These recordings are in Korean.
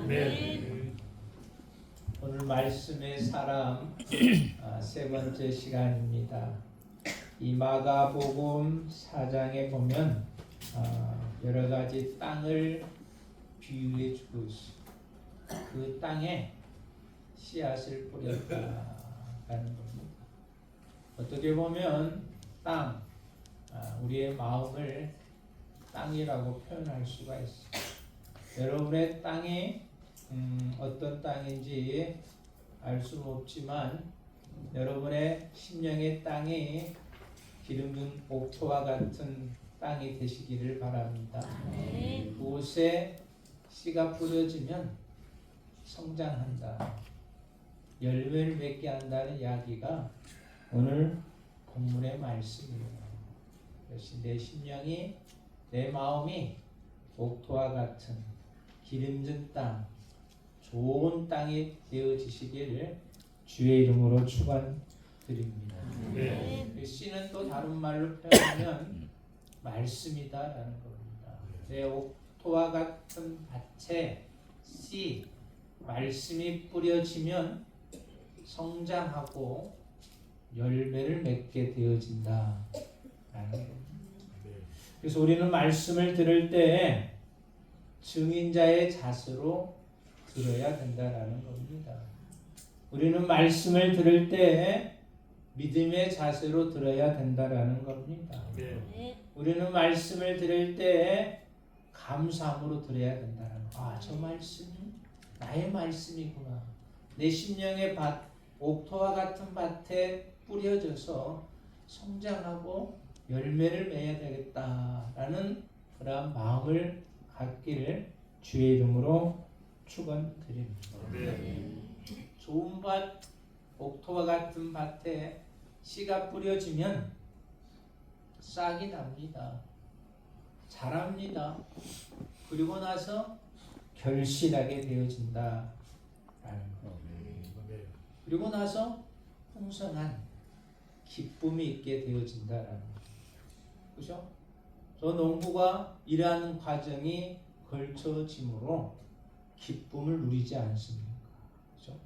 네. 오늘 말씀의 사람 세 번째 시간입니다. 이 마가복음 4장에 보면 여러 가지 땅을 비유해 주고 있습니다. 그 땅에 씨앗을 뿌렸다라는 겁니다. 어떻게 보면 땅, 우리의 마음을 땅이라고 표현할 수가 있습니다. 여러분의 땅이 어떤 땅인지 알 수는 없지만 여러분의 심령의 땅이 기름진 옥토와 같은 땅이 되시기를 바랍니다. 그곳에 씨가 뿌려지면 성장한다, 열매를 맺게 한다는 이야기가 오늘 본문의 말씀이에요. 그것이 내 심령이, 내 마음이 옥토와 같은 기름진 땅, 좋은 땅이 되어지시기를 주의 이름으로 축원드립니다. 그 씨는 또 다른 말로 표현하면 말씀이다라는 겁니다. 내 옥토와 같은 밭에 씨, 말씀이 뿌려지면 성장하고 열매를 맺게 되어진다라는 겁니다. 그래서 우리는 말씀을 들을 때 증인자의 자세로 들어야 된다라는 겁니다. 우리는 말씀을 들을 때 믿음의 자세로 들어야 된다라는 겁니다. 우리는 말씀을 들을 때 감사함으로 들어야 된다는 거. 저 말씀이 나의 말씀이구나. 내 심령의 밭, 옥토와 같은 밭에 뿌려져서 성장하고 열매를 맺어야 되겠다라는 그러한 마음을 갖기를 주의 이름으로 축원드립니다. 좋은 밭, 옥토와 같은 밭에 씨가 뿌려지면 싹이 납니다. 자랍니다. 그리고 나서 결실하게 되어진다라는 것. 그리고 나서 풍성한 기쁨이 있게 되어진다라는 것. 그렇죠? 저 농부가 일하는 과정이 걸쳐짐으로 기쁨을 누리지 않습니까? 그렇죠?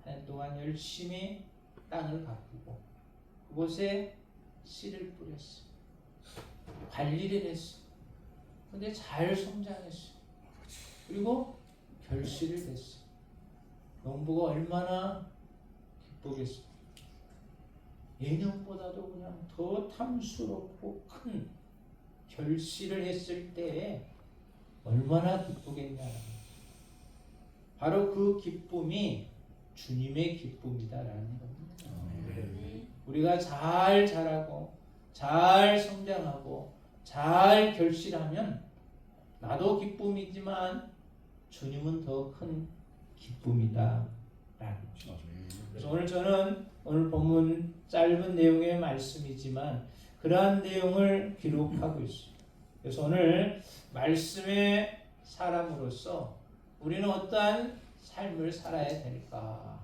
한 해 동안 열심히 땅을 가꾸고 그곳에 씨를 뿌렸어요. 관리를 했어요. 근데 잘 성장했어요. 그리고 결실을 냈어요. 농부가 얼마나 기쁘겠어요. 예년보다도 그냥 더 탐스럽고 큰 결실을 했을 때 얼마나 기쁘겠냐. 바로 그 기쁨이 주님의 기쁨이다라는 겁니다. 우리가 잘 자라고 잘 성장하고 잘 결실하면 나도 기쁨이지만 주님은 더 큰 기쁨이다라는 거죠. 그래서 오늘 저는 오늘 본문 짧은 내용의 말씀이지만 그러한 내용을 기록하고 있습니다. 그래서 오늘 말씀의 사람으로서 우리는 어떠한 삶을 살아야 될까?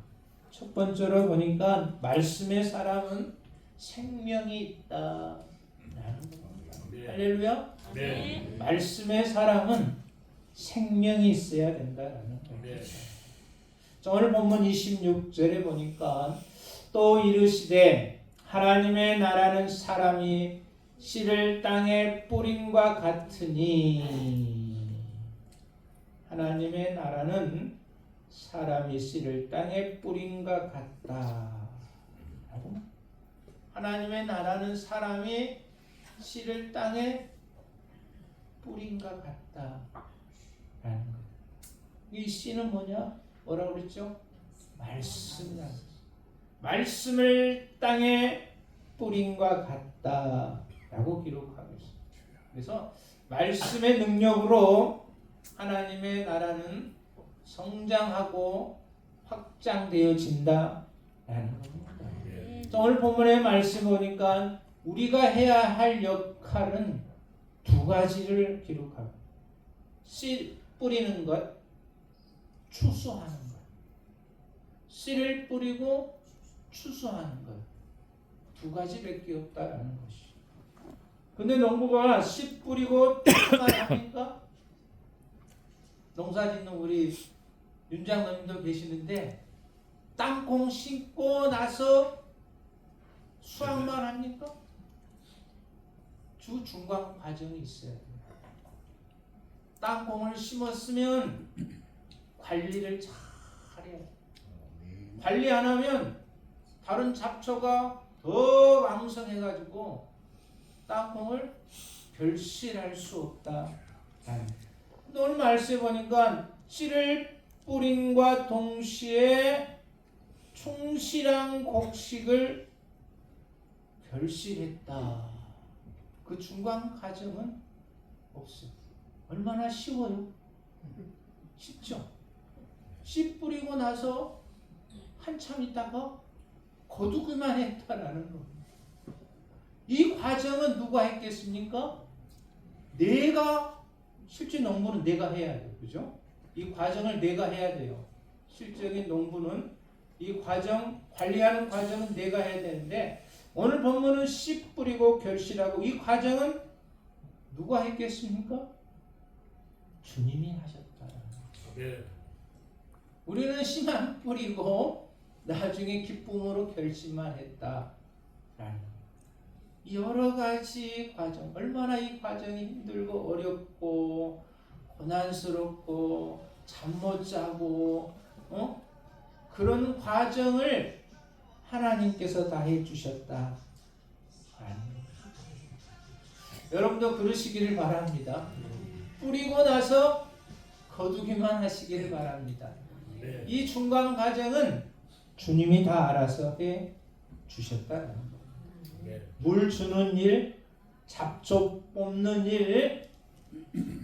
첫 번째로 보니까 말씀의 사람은 생명이 있다. 할렐루야. 말씀의 사람은 생명이 있어야 된다라는 겁니다. 오늘 본문 26절에 보니까 또 이르시되 하나님의 나라는 사람이 씨를 땅에 뿌림과 같으니. 하나님의 나라는 사람이 씨를 땅에 뿌림과 같다. 하나님의 나라는 사람이 씨를 땅에 뿌림과 같다. 이 씨는 뭐냐? 뭐라고 그랬죠? 말씀이다. 말씀을 땅에 뿌림과 같다라고 기록하고 있습니다. 그래서 말씀의 능력으로 하나님의 나라는 성장하고 확장되어진다라는 겁니다. 오늘 본문의 말씀 보니까 우리가 해야 할 역할은 두 가지를 기록합니다. 씨 뿌리는 것, 추수하는 것. 씨를 뿌리고 추수하는 것. 두 가지밖에 없다라는 것이. 근데 농부가 씨 뿌리고 추수만 합니까? 농사 짓는 우리 윤장님도 계시는데 땅콩 심고 나서 수확만 합니까? 주 중간 과정이 있어야 돼요. 땅콩을 심었으면 관리를 잘 해야 돼요. 관리 안 하면 다른 잡초가 더 왕성해가지고 땅콩을 결실할 수 없다. 근데 오늘 말씀해 보니까 씨를 뿌림과 동시에 충실한 곡식을 결실했다. 그 중간 과정은 없어요. 얼마나 쉬워요? 쉽죠? 씨 뿌리고 나서 한참 있다가 거두기만 했다라는 겁니다. 이 과정은 누가 했겠습니까? 내가, 실제 농부는 내가 해야 돼요. 그죠? 이 과정을 내가 해야 돼요. 실적인 농부는 이 과정, 관리하는 과정은 내가 해야 되는데, 오늘 본문은 씨 뿌리고 결실하고, 이 과정은 누가 했겠습니까? 주님이 하셨다. 네. 우리는 씨만 뿌리고 나중에 기쁨으로 결실만 했다. 여러 가지 과정, 얼마나 이 과정이 힘들고 어렵고 고난스럽고 잠 못 자고 그런 과정을 하나님께서 다 해주셨다. 여러분도 그러시기를 바랍니다. 뿌리고 나서 거두기만 하시기를 바랍니다. 네. 이 중간 과정은 주님이 다 알아서 해 주셨다. 네. 물 주는 일, 잡초 뽑는 일,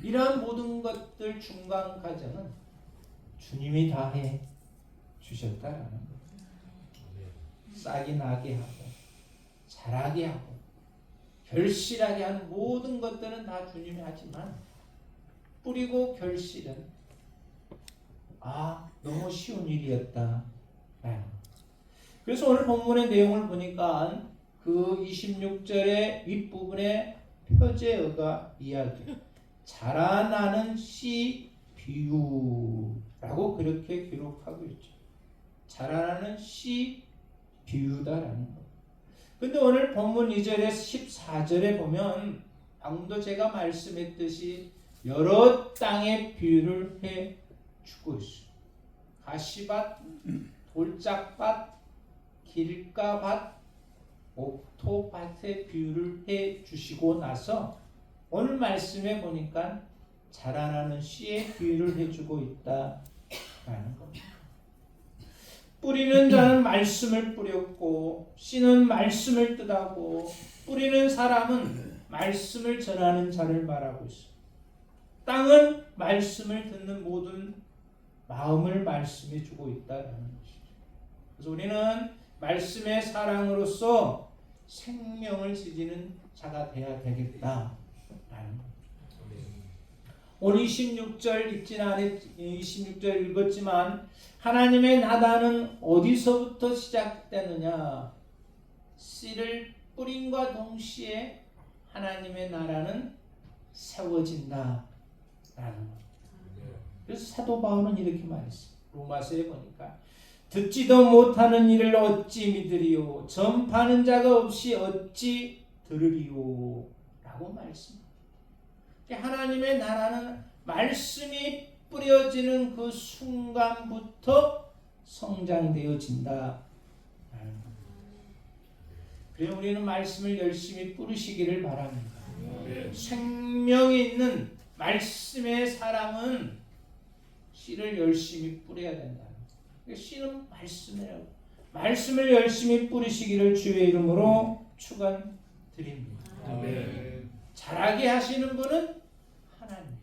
이러한 모든 것들 중간 과정은 주님이 다 해 주셨다라는 것. 싹이 나게 하고 자라게 하고 결실하게 하는 모든 것들은 다 주님이 하지만 뿌리고 결실은 너무 쉬운 일이었다. 그래서 오늘 본문의 내용을 보니까 그 26절의 윗부분에 표제어가 이야기 자라나는 씨 비유라고 그렇게 기록하고 있죠. 자라나는 씨 비유다라는 것. 근데 오늘 본문 2절에 14절에 보면 방금도 제가 말씀했듯이 여러 땅의 비유를 해 주고 있어요. 가시밭, 돌짝밭, 길가밭, 옥토밭의 비유를 해 주시고 나서 오늘 말씀에 보니까 자라나는 씨의 비유를 해주고 있다라는 겁니다. 뿌리는 자는 말씀을 뿌렸고 씨는 말씀을 뜻하고 뿌리는 사람은 말씀을 전하는 자를 말하고 있습니다. 땅은 말씀을 듣는 모든 마음을 말씀해 주고 있다는 것이죠. 그래서 우리는 말씀의 사랑으로서 생명을 지지는 자가 되어야 되겠다라는 것. 오늘 26절 읽진 않았, 26절 읽었지만 하나님의 나다는 어디서부터 시작되느냐? 씨를 뿌림과 동시에 하나님의 나라는 세워진다 라는 것. 그래서 사도 바울은 이렇게 말했어요. 로마서에 보니까 듣지도 못하는 일을 어찌 믿으리요? 전파하는 자가 없이 어찌 들으리요? 라고 말씀합니다. 하나님의 나라는 말씀이 뿌려지는 그 순간부터 성장되어진다. 그래 우리는 말씀을 열심히 뿌리시기를 바랍니다. 생명이 있는 말씀의 사람은 씨를 열심히 뿌려야 된다. 씨는 말씀이라고. 말씀을 열심히 뿌리시기를 주의 이름으로 축원드립니다. 자라게 하시는 분은 하나님.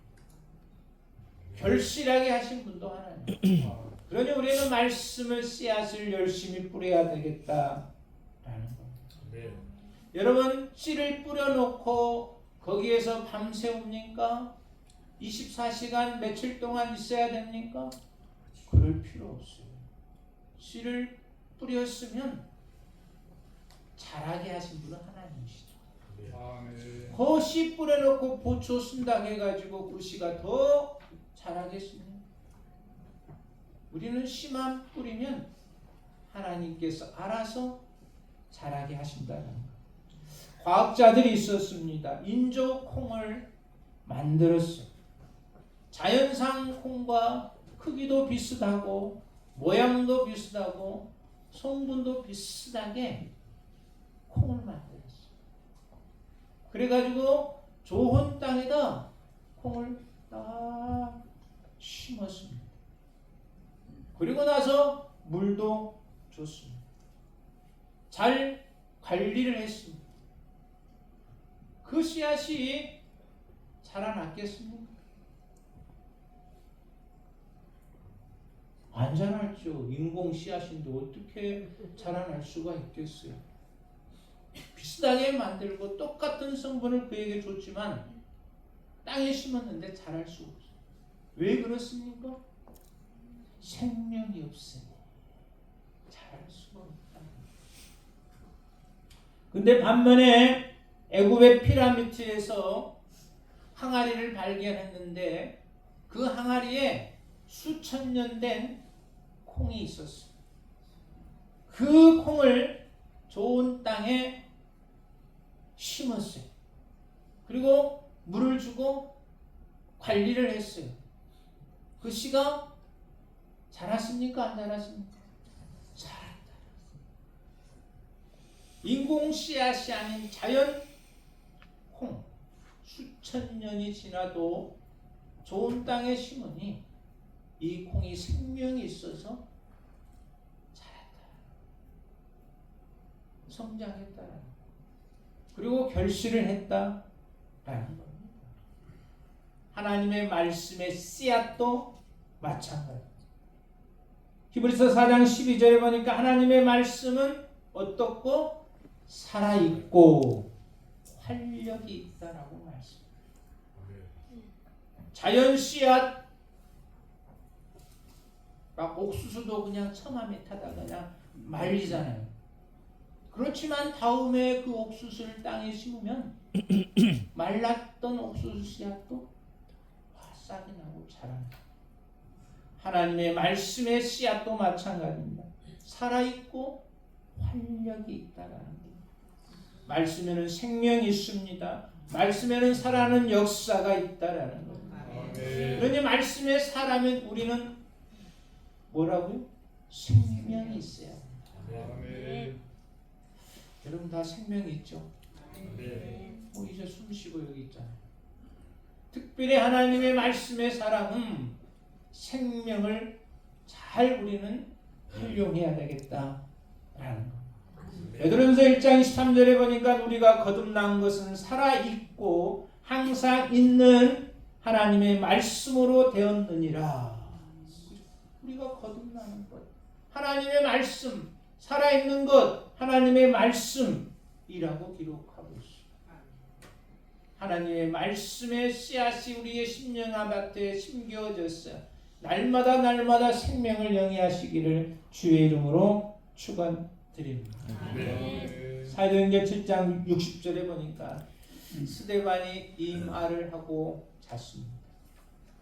결실하게 하신 분도 하나님. 그러니 우리는 말씀을 씨앗을 열심히 뿌려야 되겠다라는 겁니다. 여러분 씨를 뿌려놓고 거기에서 밤새웁니까? 24시간 며칠 동안 있어야 됩니까? 그럴 필요 없어요. 씨를 뿌렸으면 자라게 하신 분은 하나님이시죠. 그 씨 뿌려놓고 보초 순다 해가지고 그 씨가 더 자라겠습니까? 우리는 씨만 뿌리면 하나님께서 알아서 자라게 하신다는 것. 과학자들이 있었습니다. 인조 콩을 만들었어요. 자연산 콩과 크기도 비슷하고 모양도 비슷하고 성분도 비슷하게 콩을 만들었어요. 그래가지고 좋은 땅에다 콩을 딱 심었습니다. 그리고 나서 물도 줬습니다. 잘 관리를 했습니다. 그 씨앗이 자라났겠습니까? 안 자랄죠. 인공 씨앗인데 어떻게 자라날 수가 있겠어요? 비슷하게 만들고 똑같은 성분을 그에게 줬지만 땅에 심었는데 자랄 수가 없어요. 왜 그렇습니까? 생명이 없으니 자랄 수가 없다. 근데 반면에 애굽의 피라미드에서 항아리를 발견했는데 그 항아리에 수천 년 된 콩이 있었어요. 그 콩을 좋은 땅에 심었어요. 그리고 물을 주고 관리를 했어요. 그 씨가 자랐습니까? 안 자랐습니까? 자랐다. 인공 씨앗이 아닌 자연 콩. 수천 년이 지나도 좋은 땅에 심으니 이 콩이 생명이 있어서 자랐다. 성장했다. 그리고 결실을 했다라는 겁니다. 하나님의 말씀의 씨앗도 마찬가지입니다. 히브리서 4장 12절에 보니까 하나님의 말씀은 어떻고 살아있고 활력이 있다라고 말씀합니다. 자연 씨앗 막 옥수수도 그냥 처마에 타다가 그냥 말리잖아요. 그렇지만 다음에 그 옥수수를 땅에 심으면 말랐던 옥수수 씨앗도 싹이 나고 자랍니다. 하나님의 말씀의 씨앗도 마찬가지입니다. 살아있고 활력이 있다라는 겁니다. 말씀에는 생명이 있습니다. 말씀에는 살아나는 역사가 있다라는 겁니다. 그러니 말씀에 살아면 우리는 뭐라고요? 생명이 있어야 합니다. 여러분 다 생명이 있죠? 이제 숨 쉬고 여기 있잖아요. 특별히 하나님의 말씀의 사람은 생명을 잘 우리는 활용해야 되겠다라는 것. 베드로전서 1장 23절에 보니까 우리가 거듭난 것은 살아있고 항상 있는 하나님의 말씀으로 되었느니라. 우리가 거듭나는 것, 하나님의 말씀, 살아있는 것, 하나님의 말씀이라고 기록하고 있습니다. 하나님의 말씀의 씨앗이 우리의 심령아밭에 심겨졌어요. 날마다 생명을 영위하시기를 주의 이름으로 축원드립니다. 사도행전 7장 60절에 보니까 스데반이 이 말을 하고 잤습니다.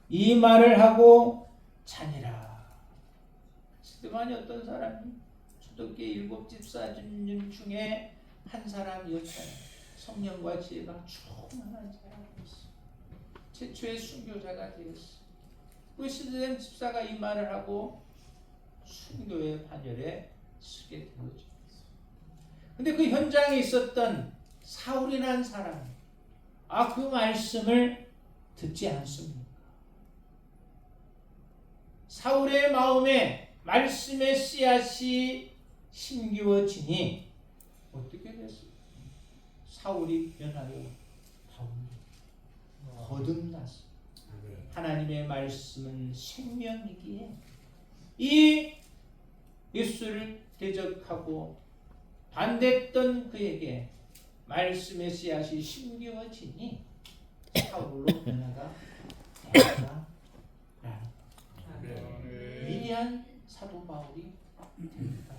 이 말을 하고 자니라. 스데반이 어떤 사람이? 초대교회 7집사 중에 한 사람이었잖아요. 성령과 지혜가 충만한 사람이었어요. 최초의 순교자가 되었어요. 그 스데반 집사가 이 말을 하고 순교의 반열에 서게 된 거죠. 근데 그 현장에 있었던 사울이라는 사람, 그 말씀을 듣지 않습니까? 사울의 마음에 말씀의 씨앗이 심기워지니 어떻게 됐어요? 사울이 변하여 바울로 거듭났어요. 하나님의 말씀은 생명이기에 이 예수를 대적하고 반대했던 그에게 말씀의 씨앗이 심기워지니 사울로 변화가 되었다. 위대한 사도 바울이 됩니다.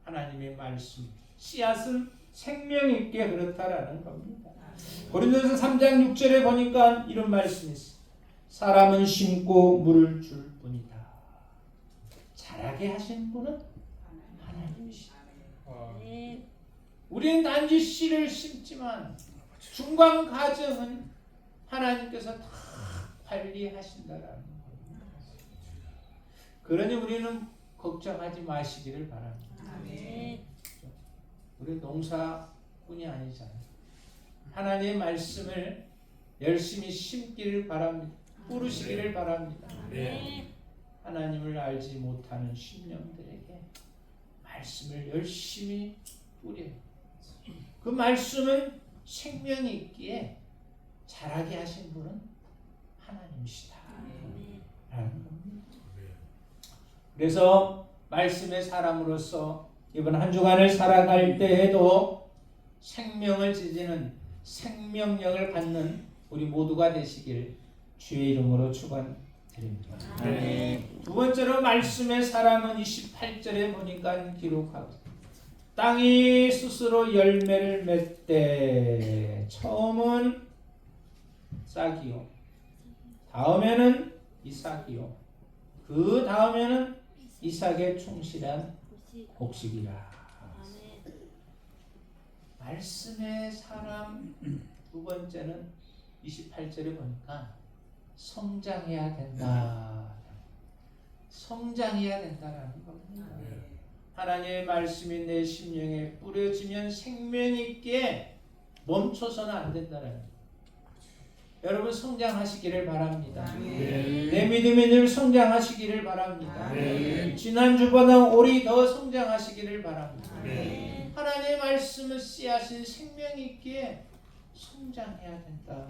하나님의 말씀 씨앗은 생명 있게 그렇다라는 겁니다. 고린도서 3장 6절에 보니까 이런 말씀이 있어요. 사람은 심고 물을 줄 뿐이다. 자라게 하신 분은 하나님이시다. 아멘. 우리는 단지 씨를 심지만 중간 과정은 하나님께서 다 관리하신다라는 겁니다. 그러니 우리는 걱정하지 마시기를 바랍니다. 아멘. 우리 농사꾼이 아니잖아요. 하나님의 말씀을 열심히 심기를 바랍니다. 뿌리시기를 바랍니다. 아멘. 하나님을 알지 못하는 심령들에게 말씀을 열심히 뿌려요. 그 말씀은 생명이 있기에 자라게 하신 분은 하나님이시다 라는 겁니다. 그래서 말씀의 사람으로서 이번 한 주간을 살아갈 때에도 생명을 지지는 생명력을 갖는 우리 모두가 되시길 주의 이름으로 축원드립니다. 두 번째로 말씀의 사람은 28절에 보니까 기록하고 땅이 스스로 열매를 맺되 처음은 싹이요 다음에는 이삭이요 그 다음에는 이삭의 충실한 곡식이라. 말씀의 사람 두 번째는 28절에 보니까 성장해야 된다. 성장해야 된다라는 겁니다. 하나님의 말씀이 내 심령에 뿌려지면 생명이 있기에 멈춰서는 안 된다는 거예요. 여러분 성장하시기를 바랍니다. 내 믿음이 늘 성장하시기를 바랍니다. 지난주보다 올해 더 성장하시기를 바랍니다. 하나님의 말씀을 씨앗인 생명이 있기에 성장해야 된다.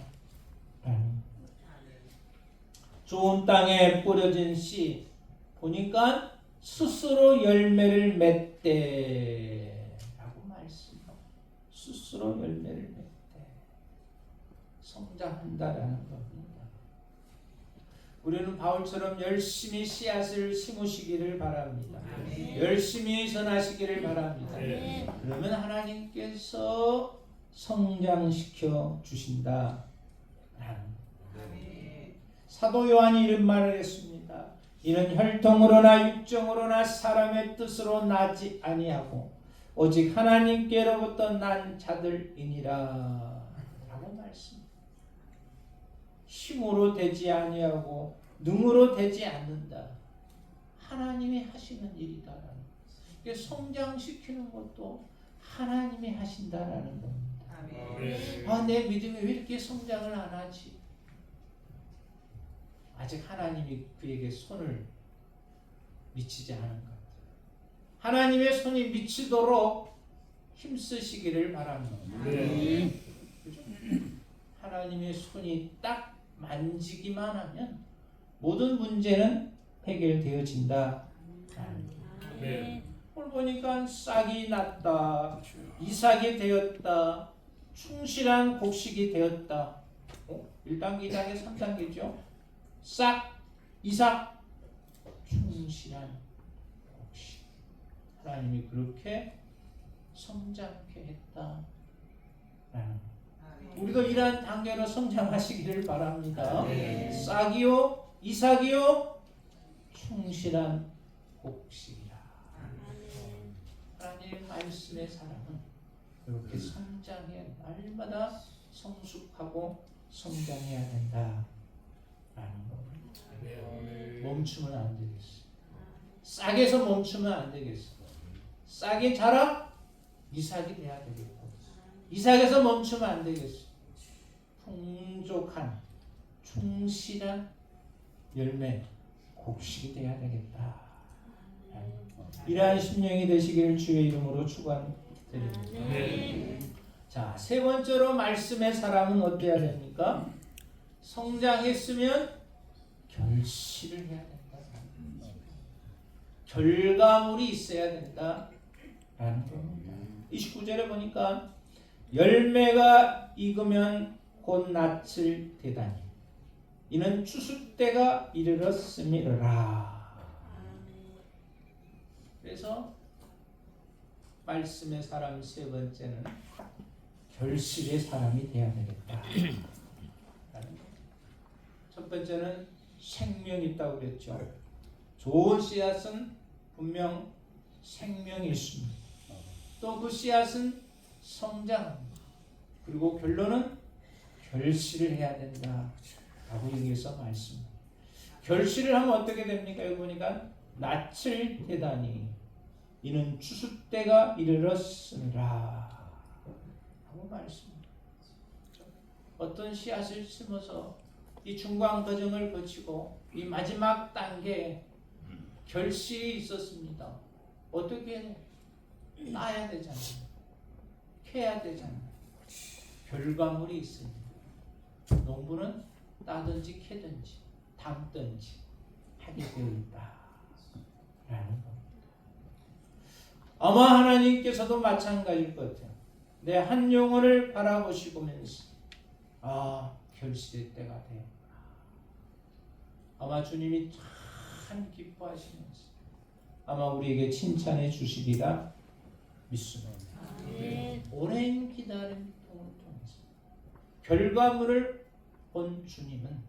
좋은 땅에 뿌려진 씨 보니까 스스로 열매를 맺되 라고 말씀하고 스스로 열매를 맺되 성장한다라는 겁니다. 우리는 바울처럼 열심히 씨앗을 심으시기를 바랍니다. 열심히 전하시기를 바랍니다. 그러면 하나님께서 성장시켜 주신다. 사도 요한이 이런 말을 했습니다. 이는 혈통으로나 육정으로나 사람의 뜻으로 나지 아니하고 오직 하나님께로부터 난 자들이니라 라고 말씀. 힘으로 되지 아니하고 능으로 되지 않는다. 하나님이 하시는 일이다라는 거. 성장시키는 것도 하나님이 하신다라는 겁니다. 아, 내 믿음이 왜 이렇게 성장을 안 하지? 아직 하나님이 그에게 손을 미치지 않은 것 같아요. 하나님의 손이 미치도록 힘쓰시기를 바랍니다. 그죠? 하나님의 손이 딱 만지기만 하면 모든 문제는 해결되어진다. 오늘 보니까 싹이 났다, 이삭이 되었다, 충실한 곡식이 되었다. 1단계, 2단계, 3단계죠. 싹, 이삭, 충실한 곡식. 하나님이 그렇게 성장케 했다. 우리도 이러한 단계로 성장하시기를 바랍니다. 싹이요, 이삭이요, 충실한 곡식이라. 하나님의 말씀의 사람은 그렇게 성장해 날마다 성숙하고 성장해야 된다. 라는 겁니다. 멈추면 안 되겠어. 싹에서 멈추면 안 되겠어. 싹이 자라 이삭이 돼야 되겠고, 이삭에서 멈추면 안 되겠어. 풍족한 충실한 열매 곡식이 돼야 되겠다. 이러한 심령이 되시기를 주의 이름으로 축원드립니다. 자, 세 번째로 말씀의 사람은 어때야 됩니까? 성장했으면 결실을 해야 된다. 결과물이 있어야 된다. 라는 겁니다. 29절에 보니까 열매가 익으면 곧 낯을 대다니 이는 추수 때가 이르렀음이라. 그래서 말씀의 사람 세 번째는 결실의 사람이 되어야 되겠다. 첫 번째는 생명이 있다고 그랬죠. 좋은 씨앗은 분명 생명이 있습니다. 또 그 씨앗은 성장합니다. 그리고 결론은 결실을 해야 된다 라고 여기서 말씀합니다. 결실을 하면 어떻게 됩니까? 여기 보니까 낯을 대다니 이는 추수 때가 이르렀으니라 하고 말씀합니다. 어떤 씨앗을 심어서 이 중간 과정을 거치고 이 마지막 단계에 결실이 있었습니다. 어떻게 따야 되잖아요. 캐야 되잖아요. 결과물이 있습니다. 농부는 따든지 캐든지 담든지 하게 되어 있다 라는 겁니다. 아마 하나님께서도 마찬가지일 것 같아요. 내 한 영혼을 바라보시면서 결실의 때가 되었구나. 아마 주님이 참 기뻐하시면서 아마 우리에게 칭찬해 주시리라 믿습니다. 오랜 기다림 통해서 결과물을 본 주님은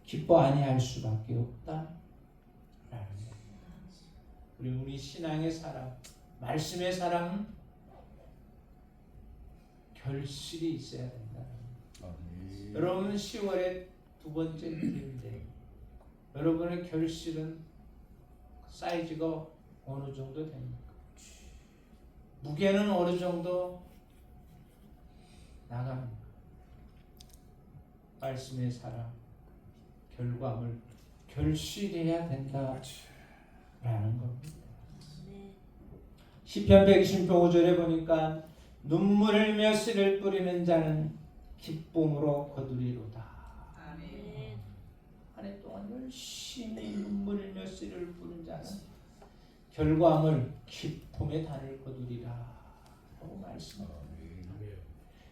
기뻐 아니할 수밖에 없다라는 겁니다. 우리 신앙의 사람, 말씀의 사람은 결실이 있어야 된다. 여러분 10월에 두 번째 일인데 여러분의 결실은 사이즈가 어느 정도 됩니까? 무게는 어느 정도 나갑니까? 말씀의 사람, 결과물, 결실해야 된다라는 겁니다. 시편 120편 5절에 보니까 눈물 흘며 씨를 뿌리는 자는 기쁨으로 거두리로다. 한 해 동안 열심히 눈물 흘며 씨를 뿌린 자는 결과물 기쁨의 단을 거두리라 하고 말씀합니다.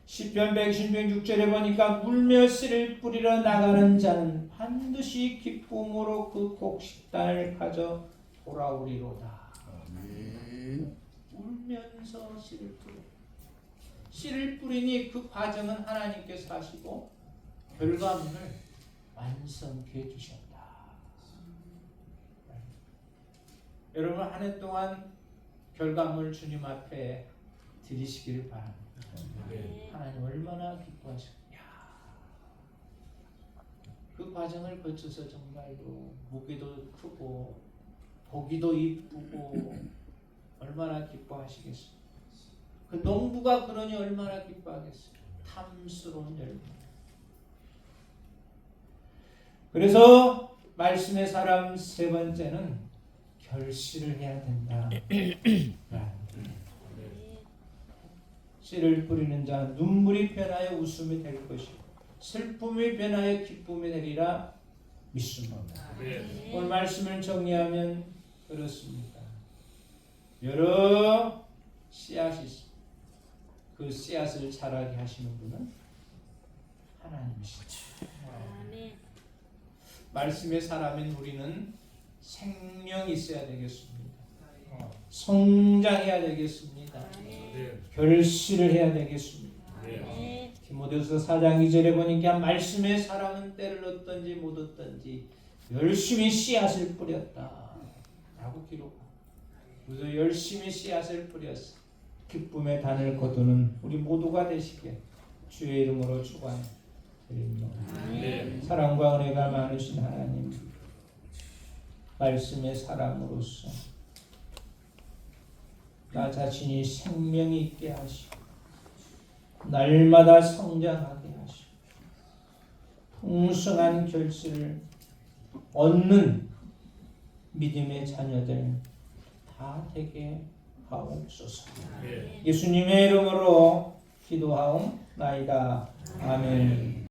시편 116편 6절에 보니까 울며 씨를 뿌리러 나가는 자는 반드시 기쁨으로 그 곡식단을 가져 돌아오리로다. 울면서 씨를 뿌려. 씨를 뿌리니 그 과정은 하나님께서 하시고 결과물을 완성케 해주셨다. 여러분 한 해 동안 결과물 주님 앞에 드리시기를 바랍니다. 하나님 얼마나 기뻐하셨냐. 그 과정을 거쳐서 정말로 무게도 크고 보기도 이쁘고 얼마나 기뻐하시겠어요. 그 농부가 그러니 얼마나 기뻐하겠어요. 탐스러운 열매. 그래서 말씀의 사람 세 번째는 결실을 해야 된다. 씨를 뿌리는 자 눈물이 변하여 웃음이 될 것이고 슬픔이 변하여 기쁨이 되리라 믿습니다. 오늘 말씀을 정리하면 그렇습니다. 여러 씨앗이 있습니다. 그 씨앗을 자라게 하시는 분은 하나님이시죠. 말씀의 사람인 우리는 생명이 있어야 되겠습니다. 성장해야 되겠습니다. 결실을 해야 되겠습니다. 디모데후서 4장 2절에 보니까 말씀의 사람은 때를 얻든지 못 얻든지 열심히 씨앗을 뿌렸다 라고 기록합니다. 그래서 열심히 씨앗을 뿌렸어. 기쁨의 단을 거두는 우리 모두가 되시게 주의 이름으로 축원드립니다. 사랑과 은혜가 많으신 하나님, 말씀의 사람으로서 나 자신이 생명이 있게 하시고 날마다 성장하게 하시고 풍성한 결실을 얻는 믿음의 자녀들 다 되게 하옵소서. 예수님의 이름으로 기도하옵나이다. 아멘.